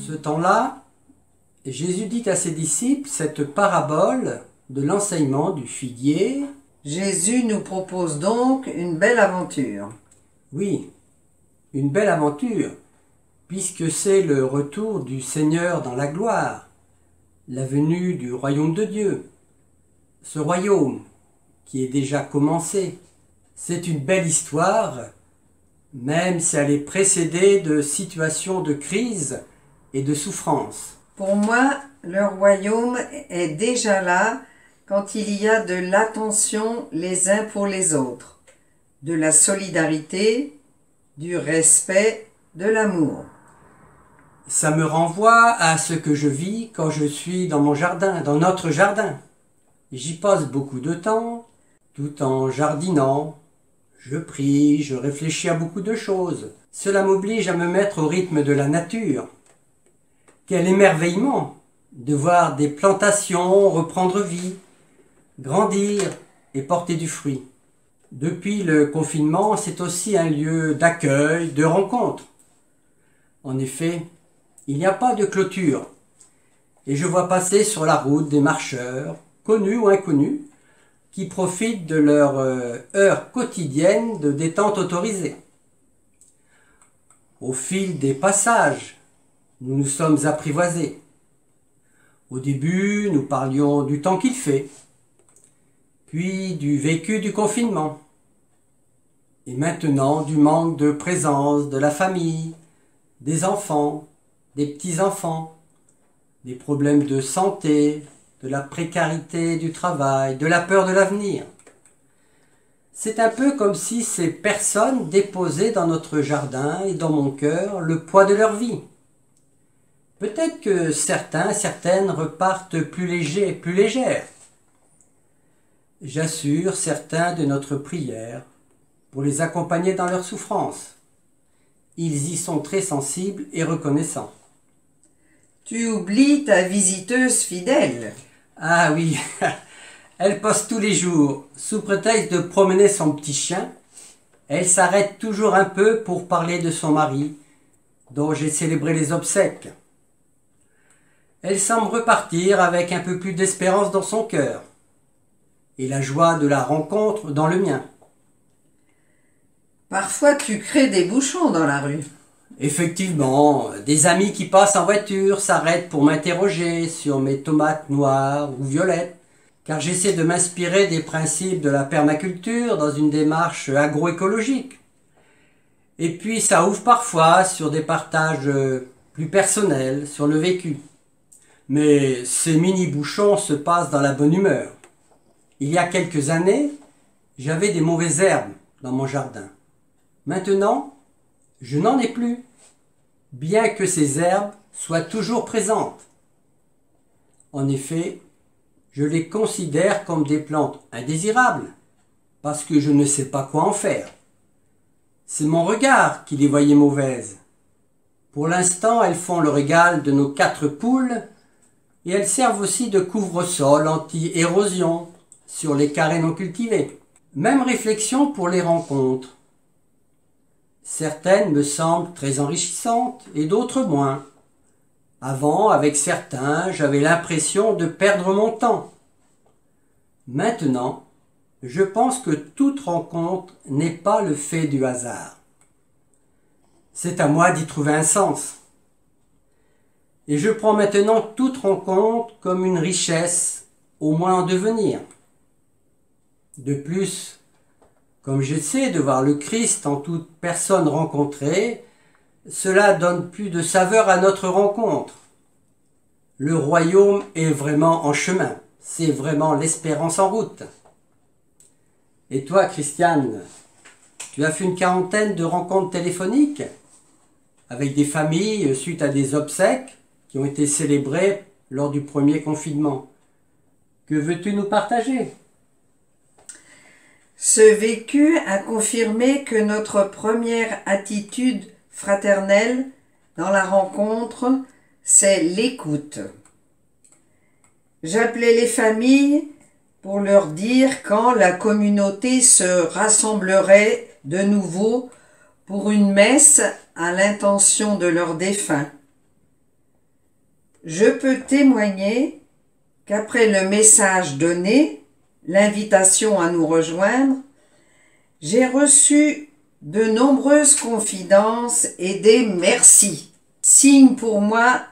Ce temps-là, Jésus dit à ses disciples cette parabole de l'enseignement du figuier. Jésus nous propose donc une belle aventure. Oui, une belle aventure, puisque c'est le retour du Seigneur dans la gloire, la venue du royaume de Dieu. Ce royaume qui est déjà commencé, c'est une belle histoire, même si elle est précédée de situations de crise et de souffrance. Pour moi, le royaume est déjà là quand il y a de l'attention les uns pour les autres, de la solidarité, du respect, de l'amour. Ça me renvoie à ce que je vis quand je suis dans mon jardin, dans notre jardin. J'y passe beaucoup de temps, tout en jardinant. Je prie, je réfléchis à beaucoup de choses. Cela m'oblige à me mettre au rythme de la nature. Quel émerveillement de voir des plantations reprendre vie, grandir et porter du fruit. Depuis le confinement, c'est aussi un lieu d'accueil, de rencontre. En effet, il n'y a pas de clôture et je vois passer sur la route des marcheurs, connus ou inconnus, qui profitent de leur heure quotidienne de détente autorisée. Au fil des passages, nous nous sommes apprivoisés. Au début, nous parlions du temps qu'il fait, puis du vécu du confinement, et maintenant du manque de présence de la famille, des enfants, des petits-enfants, des problèmes de santé, de la précarité du travail, de la peur de l'avenir. C'est un peu comme si ces personnes déposaient dans notre jardin et dans mon cœur le poids de leur vie. Peut-être que certaines repartent plus légers, plus légères. J'assure certains de notre prière pour les accompagner dans leur souffrance. Ils y sont très sensibles et reconnaissants. Tu oublies ta visiteuse fidèle. Ah oui, elle poste tous les jours. Sous prétexte de promener son petit chien, elle s'arrête toujours un peu pour parler de son mari, dont j'ai célébré les obsèques. Elle semble repartir avec un peu plus d'espérance dans son cœur et la joie de la rencontre dans le mien. Parfois tu crées des bouchons dans la rue. Effectivement, des amis qui passent en voiture s'arrêtent pour m'interroger sur mes tomates noires ou violettes, car j'essaie de m'inspirer des principes de la permaculture dans une démarche agroécologique. Et puis ça ouvre parfois sur des partages plus personnels, sur le vécu. Mais ces mini-bouchons se passent dans la bonne humeur. Il y a quelques années, j'avais des mauvaises herbes dans mon jardin. Maintenant, je n'en ai plus, bien que ces herbes soient toujours présentes. En effet, je les considère comme des plantes indésirables, parce que je ne sais pas quoi en faire. C'est mon regard qui les voyait mauvaises. Pour l'instant, elles font le régal de nos 4 poules, et elles servent aussi de couvre-sol anti-érosion sur les carrés non cultivés. Même réflexion pour les rencontres. Certaines me semblent très enrichissantes et d'autres moins. Avant, avec certains, j'avais l'impression de perdre mon temps. Maintenant, je pense que toute rencontre n'est pas le fait du hasard. C'est à moi d'y trouver un sens. Et je prends maintenant toute rencontre comme une richesse, au moins en devenir. De plus, comme j'essaie de voir le Christ en toute personne rencontrée, cela donne plus de saveur à notre rencontre. Le royaume est vraiment en chemin, c'est vraiment l'espérance en route. Et toi, Christiane, tu as fait une 40aine de rencontres téléphoniques avec des familles suite à des obsèques qui ont été célébrées lors du premier confinement. Que veux-tu nous partager ? Ce vécu a confirmé que notre première attitude fraternelle dans la rencontre, c'est l'écoute. J'appelais les familles pour leur dire quand la communauté se rassemblerait de nouveau pour une messe à l'intention de leurs défunts. Je peux témoigner qu'après le message donné, l'invitation à nous rejoindre, j'ai reçu de nombreuses confidences et des merci. Signe pour moi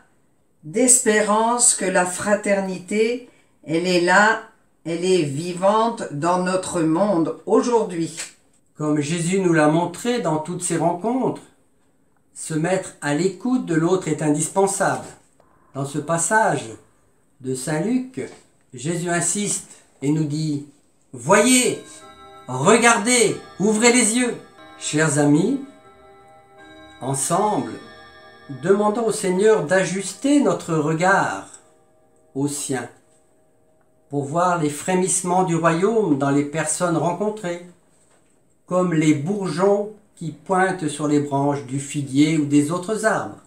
d'espérance que la fraternité, elle est là, elle est vivante dans notre monde aujourd'hui. Comme Jésus nous l'a montré dans toutes ses rencontres, se mettre à l'écoute de l'autre est indispensable. Dans ce passage de Saint Luc, Jésus insiste et nous dit « Voyez, regardez, ouvrez les yeux ». Chers amis, ensemble, demandons au Seigneur d'ajuster notre regard au sien pour voir les frémissements du royaume dans les personnes rencontrées, comme les bourgeons qui pointent sur les branches du figuier ou des autres arbres.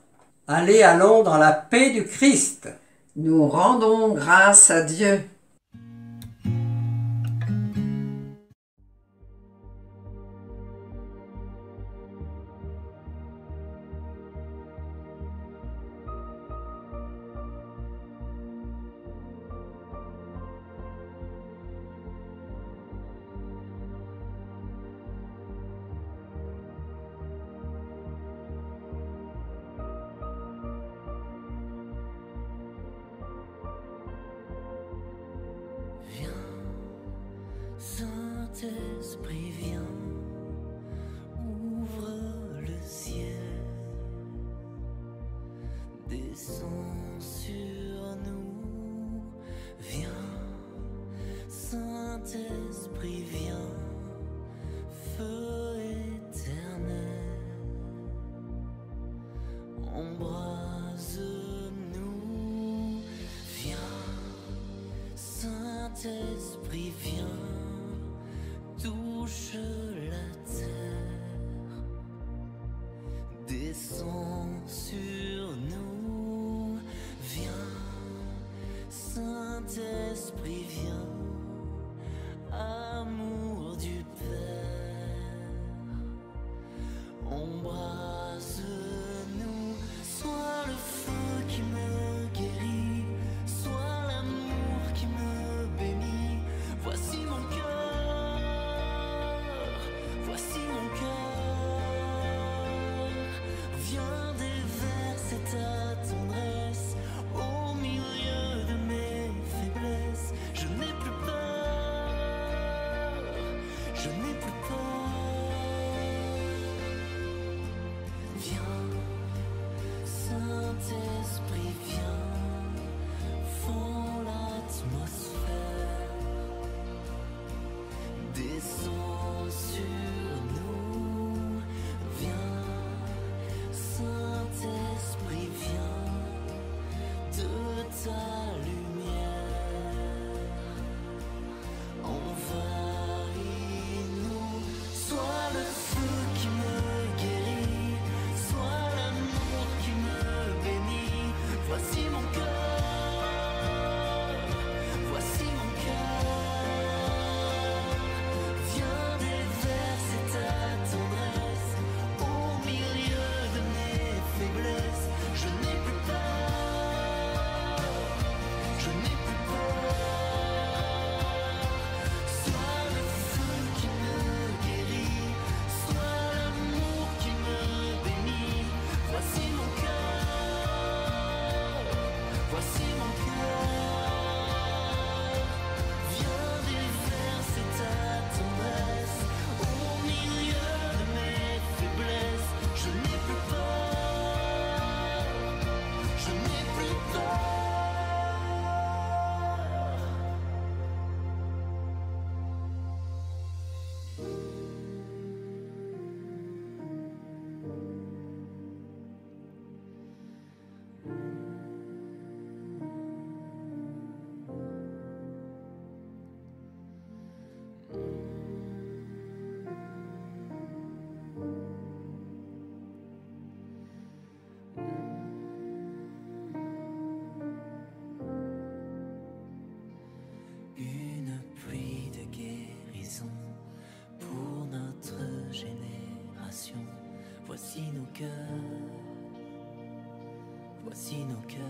Allons dans la paix du Christ. Nous rendons grâce à Dieu. Saint-Esprit, viens, ouvre le ciel, descends sur nous, viens, Saint-Esprit, viens, feu éternel, embrase-nous, viens, Saint-Esprit, viens. Touche la terre, descends sur nous, viens, Saint-Esprit, viens, amour du Père, embrase-nous, sois le feu qui me guérit, sois l'amour qui me bénit, voici mon cœur. Voici mon cœur, viens déverser ta tendresse au milieu de mes faiblesses. Je n'ai plus peur, je n'ai plus peur. Viens, Saint-Esprit, viens, fends l'atmosphère, descends sur nous, viens, Saint-Esprit, viens, de ta lumière, envahis-nous, sois le feu qui me guérit, sois l'amour qui me bénit, voici mon cœur, voici mon cœur, viens déverser ta tendresse au milieu de mes faiblesses. Je n'ai plus peur, je n'ai plus peur. Sois le feu qui me guérit, sois l'amour qui me bénit. Voici mon cœur, voici mon cœur. Viens déverser ta tendresse au milieu de mes faiblesses. Je n'ai plus peur, je n'ai plus peur. Une pluie de guérison pour notre génération. Voici nos cœurs, voici nos cœurs.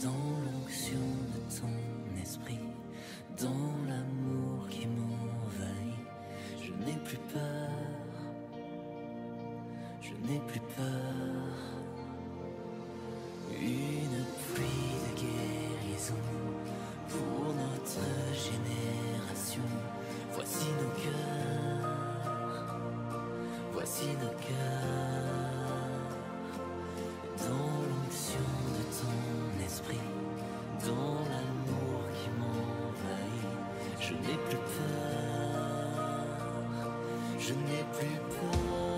Dans l'onction de ton esprit, dans l'amour qui m'envahit, je n'ai plus peur, je n'ai plus peur. Une pluie de guérison pour notre génération. Voici nos cœurs, voici nos cœurs. Dans l'onction de ton esprit, dans l'amour qui m'envahit, je n'ai plus peur, je n'ai plus peur.